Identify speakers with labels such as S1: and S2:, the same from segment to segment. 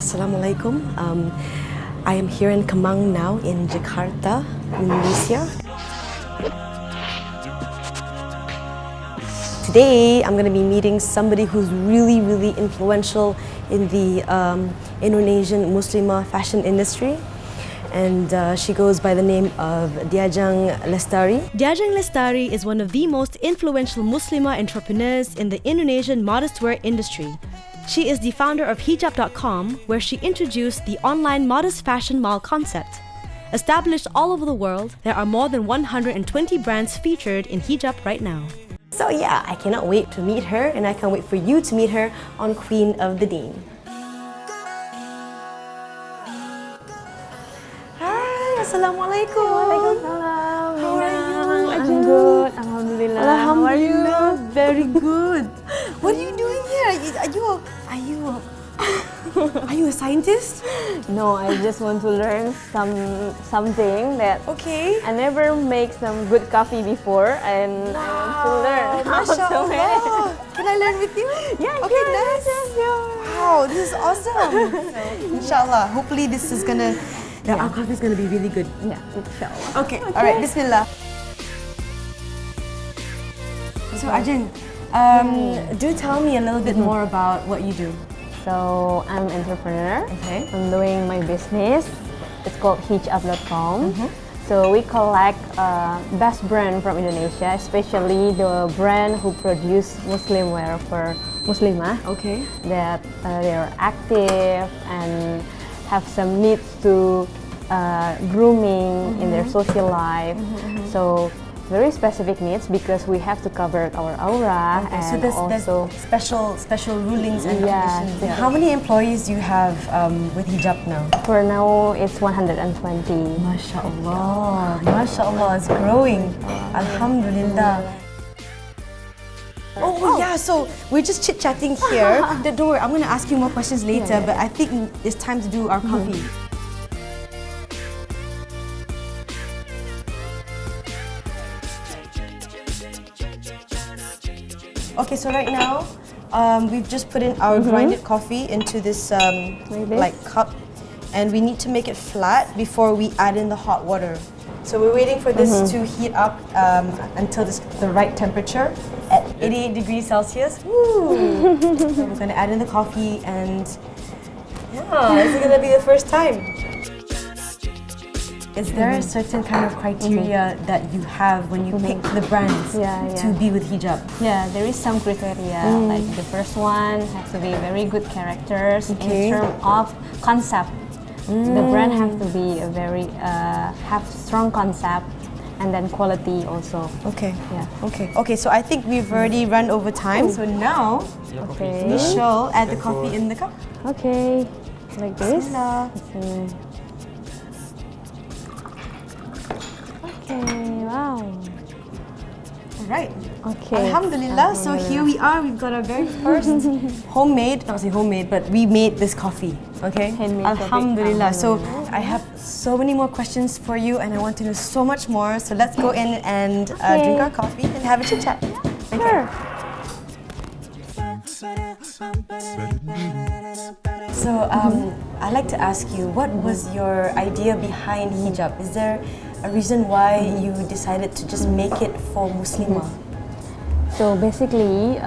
S1: Assalamualaikum. I am here in Kemang now in Jakarta, Indonesia. Today, I'm going to be meeting somebody who's really, really influential in the Indonesian Muslimah fashion industry. And she goes by the name of Diajeng Lestari. Diajeng Lestari is one of the most influential Muslimah entrepreneurs in the Indonesian modest wear industry. She is the founder of hijab.com, where she introduced the online modest fashion mall concept. Established all over the world, there are more than 120 brands featured in hijab right now. So yeah, I cannot wait to meet her, and I can't wait for you to meet her on Queen of the Deen. Hi, Assalamualaikum.
S2: Waalaikumsalam.
S1: How are you?
S2: I'm good, Alhamdulillah. How are you?
S1: Very good. What are you doing here? Are you a scientist?
S2: No, I just want to learn something that
S1: Okay.
S2: I never make some good coffee before, and I want to learn how to make it.
S1: MashaAllah. Can I learn with you?
S2: Yeah,
S1: Okay,
S2: sure,
S1: nice.
S2: sure.
S1: Wow, this is awesome. Inshallah, hopefully this is gonna, our coffee is gonna be really good.
S2: Yeah, inshallah.
S1: Okay, alright, Bismillah. So Ajeng, do tell me a little bit more about what you do.
S2: So I'm an entrepreneur.
S1: Okay.
S2: I'm doing my business. It's called hereafter. So we collect best brand from Indonesia, especially the brand who produce Muslim wear for Muslimah.
S1: Okay.
S2: That they are active and have some needs to grooming in their social life. So very specific needs because we have to cover our aura and
S1: So there's
S2: also
S1: special rulings and
S2: Yeah,
S1: conditions.
S2: yeah.
S1: How many employees do you have with hijab now?
S2: for now it's 120.
S1: MashaAllah, MashaAllah, it's growing. Alhamdulillah. Oh yeah, so we're just chit-chatting here. Don't worry, I'm going to ask you more questions later, but I think it's time to do our coffee. Okay, so right now, we've just put in our grinded coffee into this like cup, and we need to make it flat before we add in the hot water. So we're waiting for this to heat up until the right temperature at 88 degrees Celsius. Woo! So we're gonna add in the coffee, and yeah, this is gonna be the first time. Is there a certain kind of criteria that you have when you pick the brands to be with hijab?
S2: Yeah, there is some criteria. Like the first one has to be very good characters in terms of concept. The brand have to be a very have strong concept, and then quality also.
S1: Okay.
S2: Yeah.
S1: Okay. So I think we've already run over time. So now
S2: Okay.
S1: we shall add the coffee in the cup.
S2: Okay. Like this.
S1: Bismillah.
S2: Okay. Wow.
S1: Right.
S2: Okay.
S1: Alhamdulillah. So here we are. We've got our very first homemade, not say homemade, but we made this coffee. Okay.
S2: Handmade coffee.
S1: Alhamdulillah. So I have so many more questions for you, and I want to know so much more. So let's go in and drink our coffee and have a chit chat.
S2: Sure.
S1: So I'd like to ask you, what was your idea behind hijab? Is there a reason why you decided to just make it for Muslimah?
S2: So basically,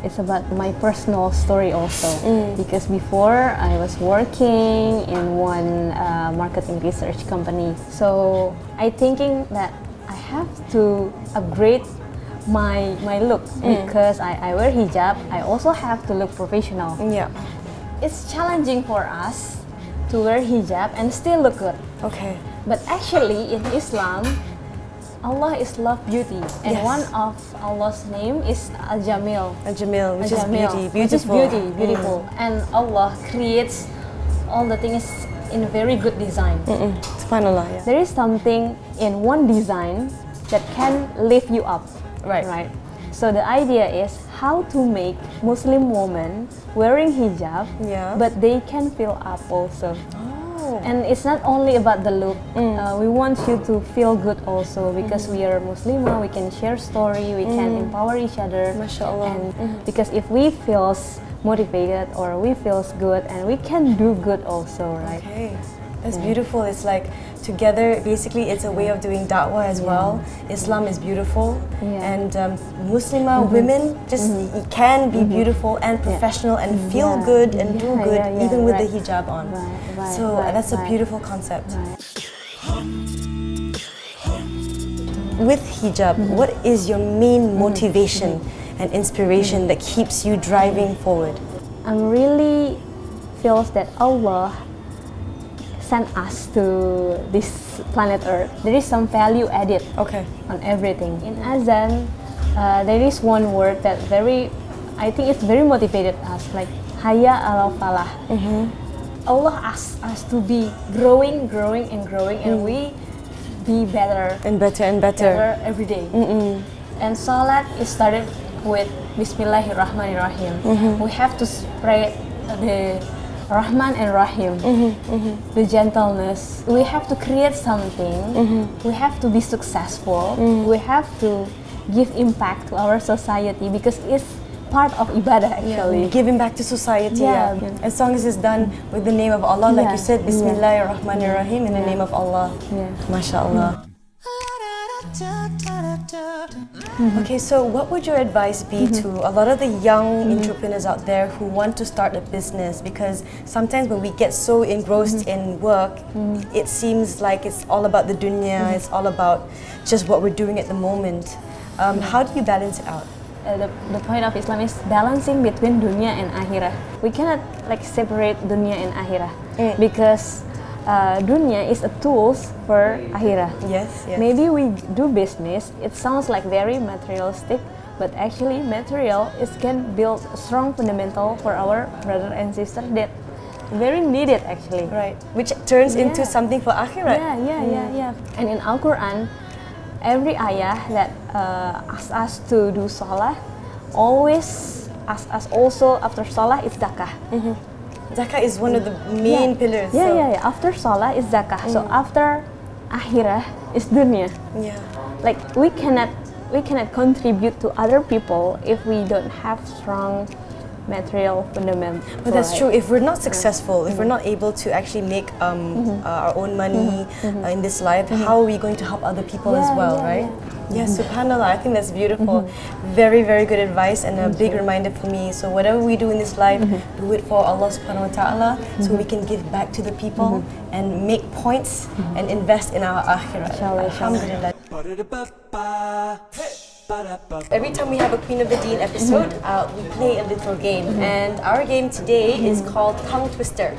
S2: it's about my personal story also. Because before I was working in one marketing research company. So I thinking that I have to upgrade my look because I wear hijab. I also have to look professional.
S1: Yeah.
S2: It's challenging for us to wear hijab and still look good.
S1: Okay.
S2: But actually in Islam, Allah is love beauty, and one of Allah's name is Al-Jamil.
S1: Al-Jamil, which is
S2: Al-Jamil,
S1: beauty,
S2: which is
S1: beautiful.
S2: beautiful. And Allah creates all the things in a very good design.
S1: Subhanallah, yeah.
S2: There is something in one design that can lift you up.
S1: Right.
S2: So the idea is how to make Muslim women wearing hijab, but they can feel up also. And it's not only about the look. We want you to feel good also because we are Muslimah. We can share story. We can empower each other.
S1: MashaAllah.
S2: And because if we feel motivated or we feels good and we can do good also, right?
S1: Okay, that's beautiful. It's like together, basically it's a way of doing da'wah as well. Islam is beautiful, and Muslimah women just can be beautiful and professional and feel good and do good even with the hijab on. So that's a beautiful concept. With hijab, what is your main motivation and inspiration that keeps you driving forward?
S2: I'm really feels that Allah sent us to this planet Earth. There is some value added on everything. In Azan, there is one word that I think it's very motivated us, like Hayya ala falah. Allah asks us to be growing and we be better
S1: and better
S2: every day. And Salat is started with Bismillahirrahmanirrahim. We have to spread the Rahman and Rahim, the gentleness. We have to create something. We have to be successful. We have to give impact to our society because it's part of ibadah actually.
S1: Giving back to society. As long as it's done with the name of Allah, like you said, Bismillahirrahmanirrahim, in the name of Allah. MashaAllah. Okay, so what would your advice be to a lot of the young entrepreneurs out there who want to start a business? Because sometimes when we get so engrossed in work, it seems like it's all about the dunya, it's all about just what we're doing at the moment. How do you balance it out?
S2: The point of Islam is balancing between dunya and akhirah. We cannot like separate dunya and akhirah because dunya is a tools for akhirah.
S1: Yes.
S2: Maybe we do business, it sounds like very materialistic, but actually material can build a strong fundamental for our brother and sister that very needed actually.
S1: Right, which turns into something for akhirah.
S2: Yeah. And in Al-Quran, every ayah that asks us to do salah always asks us also after salah is zakah.
S1: Zakah is one of the main pillars.
S2: After salah is zakah. So after akhirah is dunya. Like we cannot contribute to other people if we don't have strong material fundament.
S1: But that's true. If we're not successful, if we're not able to actually make our own money in this life, how are we going to help other people as well, right? Yeah, subhanAllah, I think that's beautiful. Very, very good advice and a big reminder for me. So whatever we do in this life, do it for Allah subhanahu wa ta'ala so we can give back to the people and make points and invest in our akhirah. Alhamdulillah. Every time we have a Queen of the Deen episode, we play a little game. And our game today is called Tongue Twister.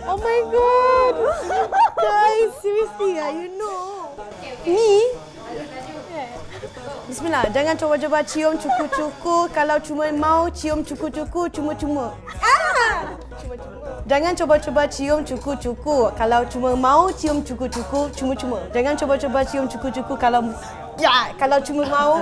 S1: Oh my god! Guys, seriously, you know. Me? Bismillah, jangan cuba-cuba cium cuku-cuku. Kalau cuma mau cium cuku-cuku, cuma-cuma. Jangan cuba-cuba cium cuku-cuku. Kalau cuma mau cium cuku-cuku, cuma-cuma. Jangan cuba-cuba cium cuku-cuku kalau cuma mau.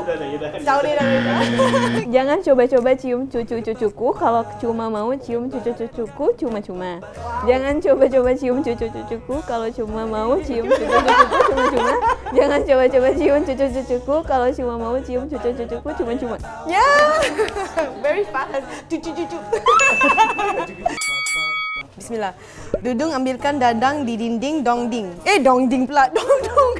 S2: Jangan coba-coba cium cucu-cucuku kalau cuma mau cium cucu-cucuku cuma-cuma. Jangan coba-coba cium cucu-cucuku kalau cuma mau cium cucu-cucuku cuma-cuma. Jangan coba-coba cium cucu-cucuku kalau cuma mau cium cucu-cucuku cuma-cuma.
S1: Very fast. Cucu-cucu. Bismillah. Dudung ambilkan dadang di dinding dong-ding. Dong-ding pula. Dong-dong.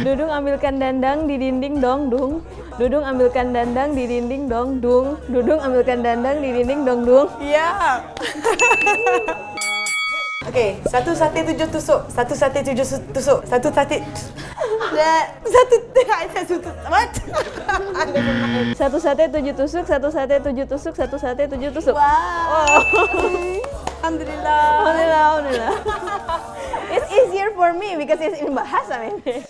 S2: Dudung ambilkan dandang di dinding dong-dung. Dudung ambilkan dandang di dinding dong-dung. Dudung ambilkan dandang di dinding dong-dung.
S1: Ya. Okay, satu sate 7 tusuk. Satu sate 7 tusuk. Satu sate. What?
S2: Satu sate 7 tusuk. Satu sate 7 tusuk. Satu sate 7 tusuk.
S1: Wow. Alhamdulillah.
S2: It's easier for me because it's in bahasa maybe.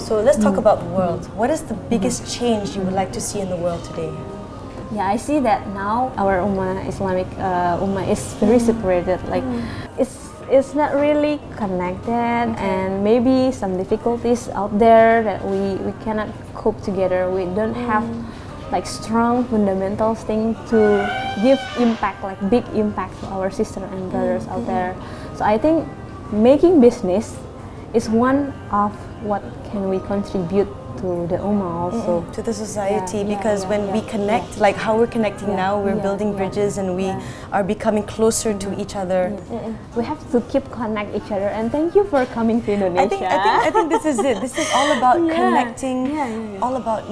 S1: So let's talk about the world. What is the biggest change you would like to see in the world today?
S2: Yeah, I see that now our ummah, Islamic ummah, is very separated. Like, it's not really connected, and maybe some difficulties out there that we cannot cope together. We don't have like strong fundamental thing to give impact, like big impact to our sisters and brothers out there. So I think making business is one of what can we contribute to the ummah also.
S1: To the society,
S2: Yeah,
S1: because when we connect, like how we're connecting now, we're building bridges and we are becoming closer to each other.
S2: We have to keep connect each other, and thank you for coming to Indonesia.
S1: I think this is it. This is all about connecting,
S2: Yeah.
S1: all about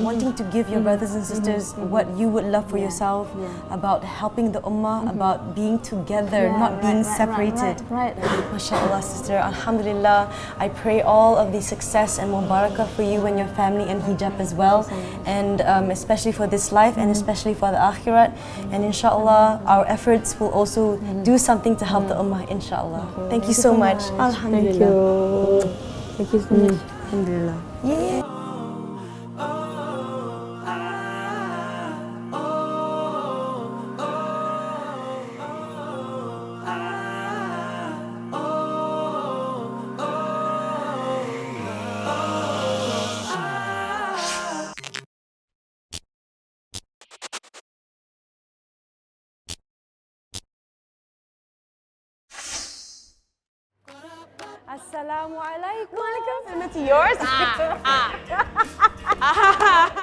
S1: wanting to give your brothers and sisters what you would love for yourself, about helping the ummah, about being together, not being separated.
S2: Right.
S1: MashaAllah, sister. Alhamdulillah. I pray all of the success and mubarakah for you and your family and hijab as well. And especially for this life and especially for the akhirat. And inshallah, our efforts will also do something to help the ummah, inshallah. Thank you so much. Alhamdulillah.
S2: Thank you so much.
S1: Alhamdulillah. Yeah. Assalamualaikum. It's yours.